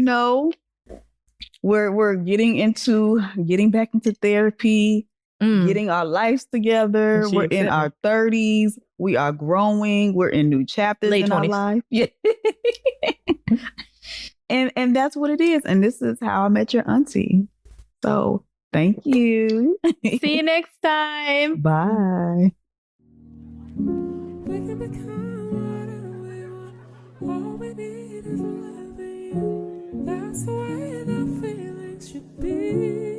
Speaker 2: we're getting back into therapy, getting our lives together. We're in our 30s. We are growing. We're in new chapters in our life. Yeah. And that's what it is. And this is how I met your auntie. So thank you.
Speaker 3: See you next time.
Speaker 2: Bye.
Speaker 1: We can become whatever we want. All we need is loving you. That's the way the feelings should be.